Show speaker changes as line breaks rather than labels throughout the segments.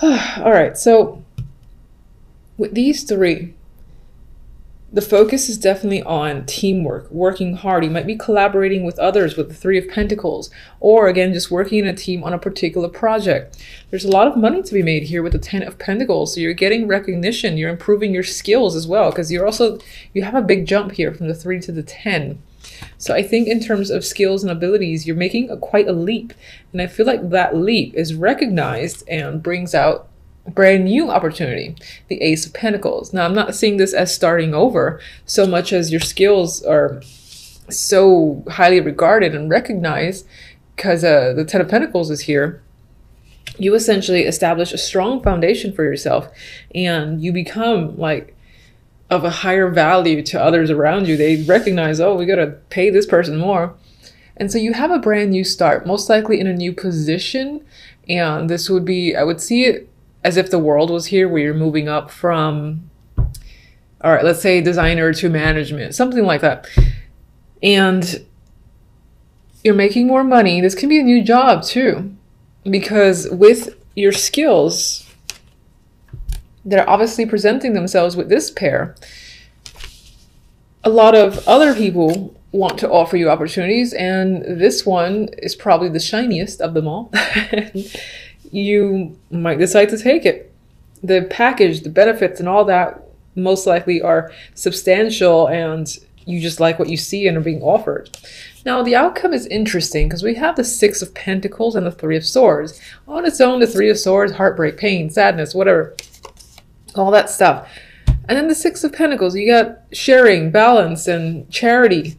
All right, so with these three, the focus is definitely on teamwork, working hard. You might be collaborating with others with the Three of Pentacles, or again, just working in a team on a particular project. There's a lot of money to be made here with the Ten of Pentacles. So you're getting recognition, you're improving your skills as well, because you have a big jump here from the 3 to the 10. So I think in terms of skills and abilities, you're making quite a leap. And I feel like that leap is recognized and brings out brand new opportunity, the Ace of Pentacles. Now, I'm not seeing this as starting over so much as your skills are so highly regarded and recognized because the Ten of Pentacles is here. You essentially establish a strong foundation for yourself and you become like of a higher value to others around you. They recognize, oh, we got to pay this person more. And so you have a brand new start, most likely in a new position. And this would be, I would see it as if the world was here, where you're moving up from, all right, let's say designer to management, something like that. And you're making more money. This can be a new job too, because with your skills that are obviously presenting themselves with this pair, a lot of other people want to offer you opportunities, and this one is probably the shiniest of them all. You might decide to take it. The package, the benefits and all that most likely are substantial, and you just like what you see and are being offered. Now, the outcome is interesting because we have the Six of Pentacles and the Three of Swords. On its own, the Three of Swords, heartbreak, pain, sadness, whatever, all that stuff. And then the Six of Pentacles, you got sharing, balance, and charity.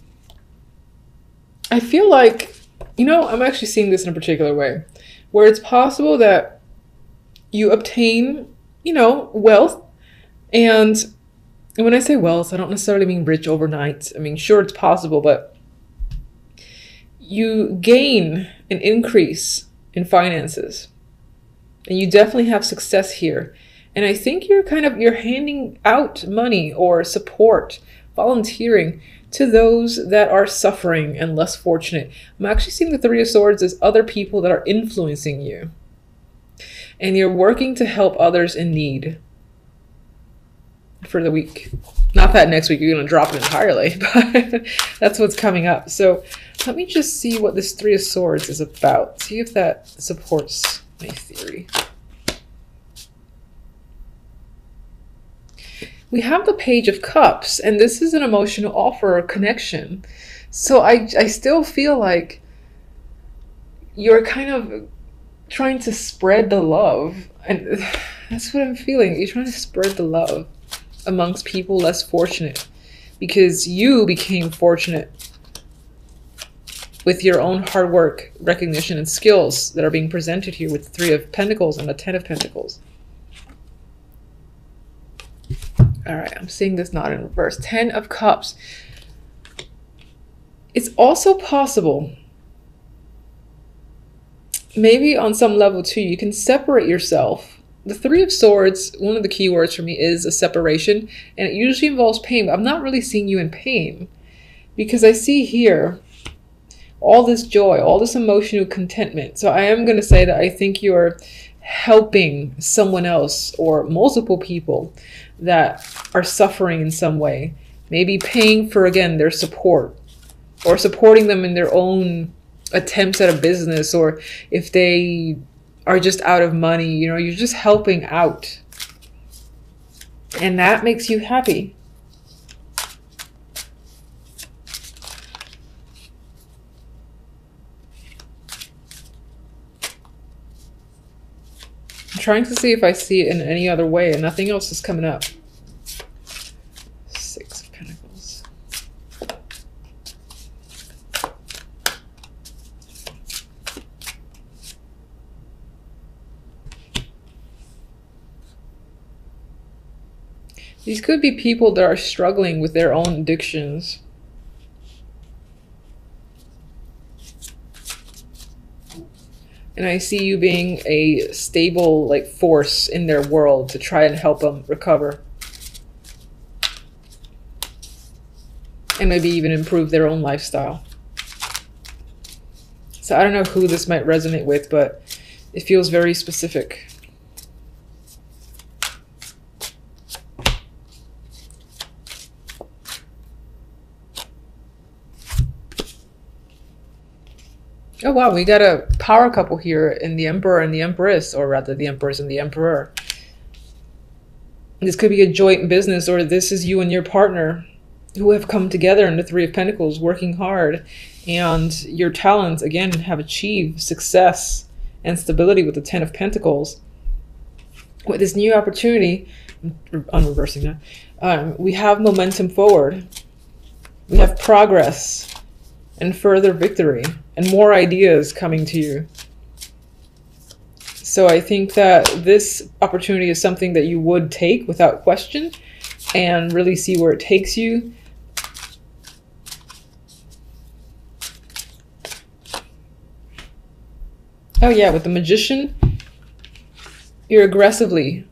I feel like, you know, I'm actually seeing this in a particular way, where it's possible that you obtain, you know, wealth. And when I say wealth, I don't necessarily mean rich overnight. I mean, sure, it's possible, but you gain an increase in finances. And you definitely have success here. And I think you're handing out money or support, volunteering to those that are suffering and less fortunate. I'm actually seeing the Three of Swords as other people that are influencing you. And you're working to help others in need for the week. Not that next week you're going to drop it entirely, but that's what's coming up. So let me just see what this Three of Swords is about. See if that supports my theory. We have the Page of Cups, and this is an emotional offer or connection. So I still feel like you're kind of trying to spread the love. And that's what I'm feeling. You're trying to spread the love amongst people less fortunate, because you became fortunate with your own hard work, recognition, and skills that are being presented here with the Three of Pentacles and the Ten of Pentacles. All right, I'm seeing this not in reverse. Ten of Cups. It's also possible, maybe on some level too, you can separate yourself. The Three of Swords, one of the key words for me is a separation, and it usually involves pain, but I'm not really seeing you in pain, because I see here all this joy, all this emotional contentment. So I am going to say that I think you're helping someone else or multiple people that are suffering in some way, maybe paying for, again, their support, or supporting them in their own attempts at a business, or if they are just out of money, you know, you're just helping out. And that makes you happy. I'm trying to see if I see it in any other way, and nothing else is coming up. Six of Pentacles. These could be people that are struggling with their own addictions. And I see you being a stable, like, force in their world to try and help them recover. And maybe even improve their own lifestyle. So I don't know who this might resonate with, but it feels very specific. Oh wow, we got a power couple here in the Emperor and the Empress, or rather the Empress and the Emperor. This could be a joint business, or this is you and your partner who have come together in the Three of Pentacles, working hard, and your talents, again, have achieved success and stability with the Ten of Pentacles. With this new opportunity, I'm reversing that, we have momentum forward. We have progress and further victory and more ideas coming to you. So I think that this opportunity is something that you would take without question and really see where it takes you. Oh yeah, with the Magician, you're aggressively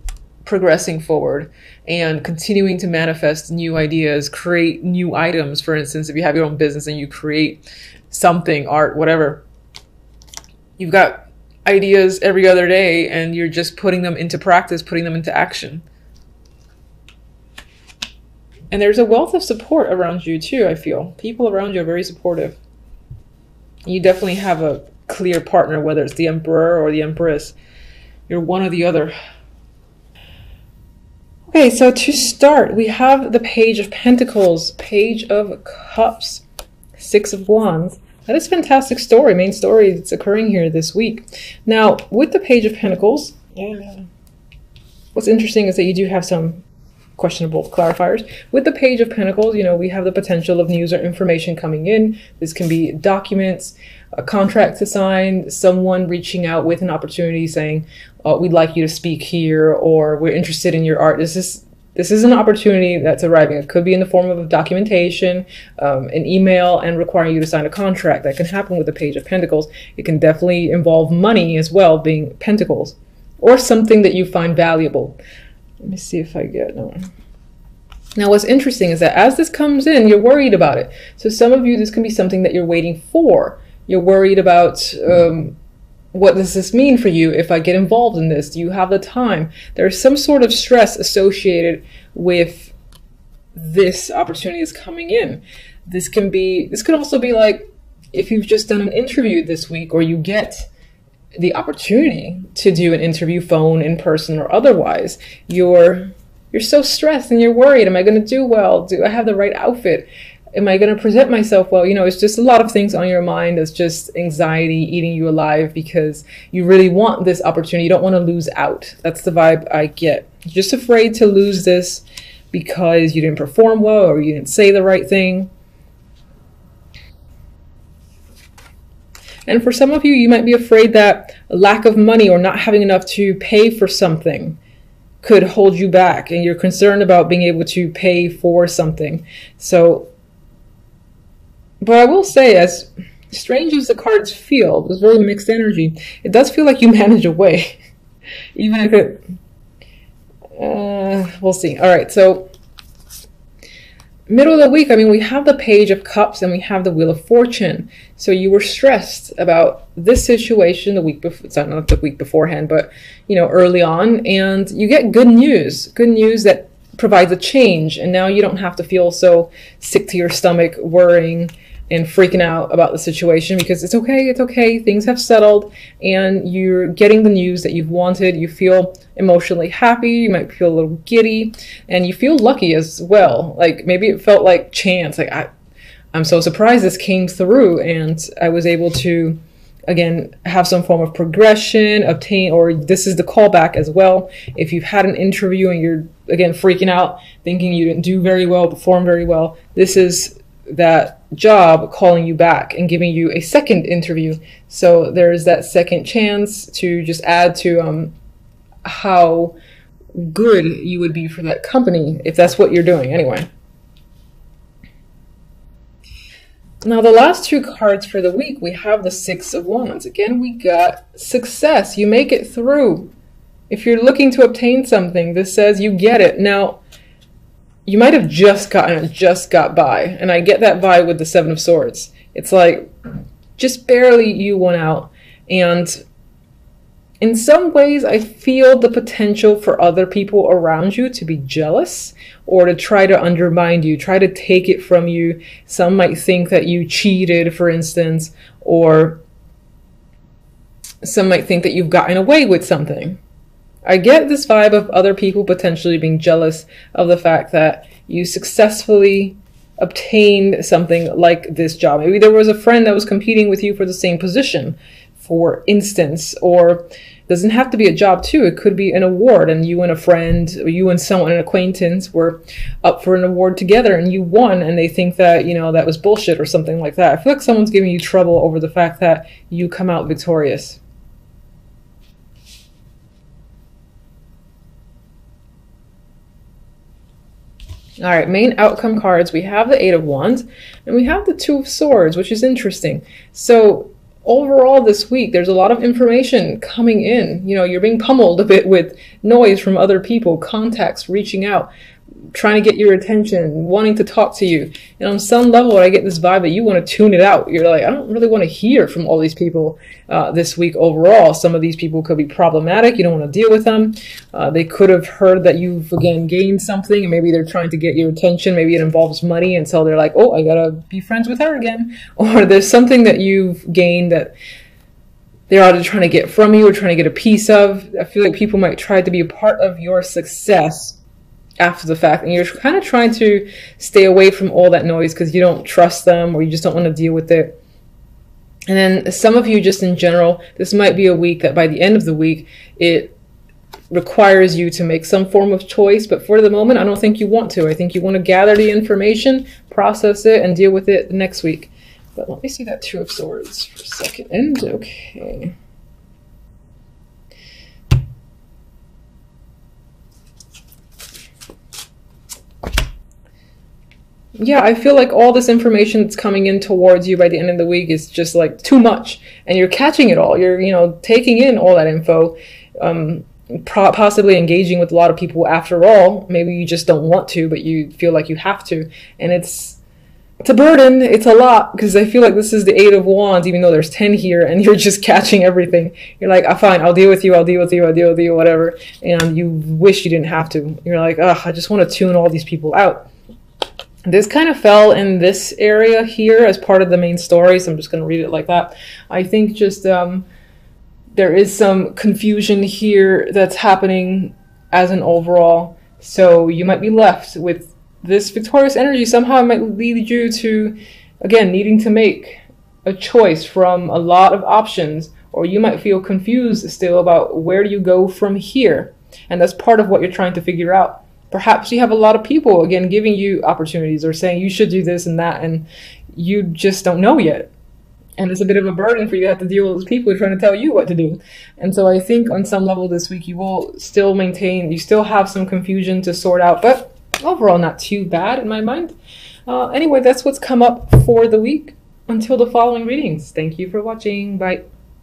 progressing forward and continuing to manifest new ideas, create new items. For instance, if you have your own business and you create something, art, whatever, you've got ideas every other day and you're just putting them into practice, putting them into action. And there's a wealth of support around you too, I feel. People around you are very supportive. You definitely have a clear partner, whether it's the Emperor or the Empress. You're one or the other. Okay, so to start, we have the Page of Pentacles, Page of Cups, Six of Wands. That is a fantastic story, main story that's occurring here this week. Now, with the Page of Pentacles, what's interesting is that you do have some questionable clarifiers. With the Page of Pentacles, you know, we have the potential of news or information coming in. This can be documents, a contract to sign, someone reaching out with an opportunity saying, we'd like you to speak here, or we're interested in your art. This is an opportunity that's arriving. It could be in the form of documentation, an email, and requiring you to sign a contract. That can happen with the Page of Pentacles. It can definitely involve money as well, being Pentacles, or something that you find valuable. Let me see if I get no. Now, what's interesting is that as this comes in, you're worried about it. So some of you, this can be something that you're waiting for. You're worried about what does this mean for you if I get involved in this? Do you have the time? There's some sort of stress associated with this opportunity is coming in. This could also be like if you've just done an interview this week, or you get the opportunity to do an interview, phone, in person, or otherwise. You're so stressed and you're worried. Am I going to do well? Do I have the right outfit? Am I going to present myself well? You know, it's just a lot of things on your mind. It's just anxiety eating you alive because you really want this opportunity. You don't want to lose out. That's the vibe I get. You're just afraid to lose this because you didn't perform well or you didn't say the right thing. And for some of you, you might be afraid that a lack of money or not having enough to pay for something could hold you back, and you're concerned about being able to pay for something. So, but I will say, as strange as the cards feel, there's very mixed energy. It does feel like you manage away, even if it, we'll see. All right, so middle of the week, I mean, we have the Page of Cups and we have the Wheel of Fortune. So you were stressed about this situation the week before, it's not the week beforehand, but, you know, early on, and you get good news that provides a change. And now you don't have to feel so sick to your stomach, worrying and freaking out about the situation, because it's okay, things have settled, and you're getting the news that you've wanted. You feel emotionally happy, you might feel a little giddy, and you feel lucky as well. Like maybe it felt like chance, like I'm so surprised this came through and I was able to, again, have some form of progression, obtain, or this is the callback as well. If you've had an interview and you're, again, freaking out, thinking you didn't do very well, perform very well, this is that job calling you back and giving you a second interview. So there's that second chance to just add to how good you would be for that company, if that's what you're doing anyway. Now, the last two cards for the week, we have the Six of Wands. Again, we got success. You make it through. If you're looking to obtain something, this says you get it. Now, you might have just got by, and I get that vibe with the Seven of Swords. It's like just barely you won out, and in some ways I feel the potential for other people around you to be jealous or to try to undermine you, try to take it from you. Some might think that you cheated, for instance, or Some might think that you've gotten away with something. I get this vibe of other people potentially being jealous of the fact that you successfully obtained something like this job. Maybe there was a friend that was competing with you for the same position, for instance, or doesn't have to be a job too. It could be an award, and you and a friend, or you and someone, an acquaintance, were up for an award together and you won, and they think that, you know, that was bullshit or something like that. I feel like someone's giving you trouble over the fact that you come out victorious. All right, main outcome cards. We have the Eight of Wands and we have the Two of Swords, which is interesting. So overall this week, there's a lot of information coming in. You know, you're being pummeled a bit with noise from other people, contacts reaching out, trying to get your attention, wanting to talk to you. And on some level, I get this vibe that you want to tune it out. You're like, I don't really want to hear from all these people this week overall. Some of these people could be problematic. You don't want to deal with them. They could have heard that you've, again, gained something, and maybe they're trying to get your attention. Maybe it involves money, and so they're like, oh, I gotta be friends with her again. Or there's something that you've gained that they're either trying to get from you or trying to get a piece of. I feel like people might try to be a part of your success after the fact, and you're kind of trying to stay away from all that noise because you don't trust them or you just don't want to deal with it. And then some of you, just in general, this might be a week that by the end of the week it requires you to make some form of choice, but for the moment I don't think you want to. I think you want to gather the information, process it, and deal with it next week. But let me see that Two of Swords for a second. And okay, yeah, I feel like all this information that's coming in towards you by the end of the week is just like too much, and you're catching it all. You're, you know, taking in all that info, possibly engaging with a lot of people after all. Maybe you just don't want to, but you feel like you have to, and it's a burden. It's a lot, because I feel like this is the Eight of Wands, even though there's 10 here, and you're just catching everything. You're like, fine, I'll deal with you, I'll deal with you, I'll deal with you, whatever. And you wish you didn't have to. You're like, ugh, I just want to tune all these people out. This kind of fell in this area here as part of the main story, so I'm just going to read it like that. I think just there is some confusion here that's happening as an overall, so you might be left with this victorious energy. Somehow it might lead you to, again, needing to make a choice from a lot of options, or you might feel confused still about where do you go from here, and that's part of what you're trying to figure out. Perhaps you have a lot of people, again, giving you opportunities or saying you should do this and that, and you just don't know yet. And it's a bit of a burden for you to have to deal with those people trying to tell you what to do. And so I think on some level this week you will still maintain, you still have some confusion to sort out, but overall not too bad in my mind. Anyway, that's what's come up for the week. Until the following readings. Thank you for watching. Bye.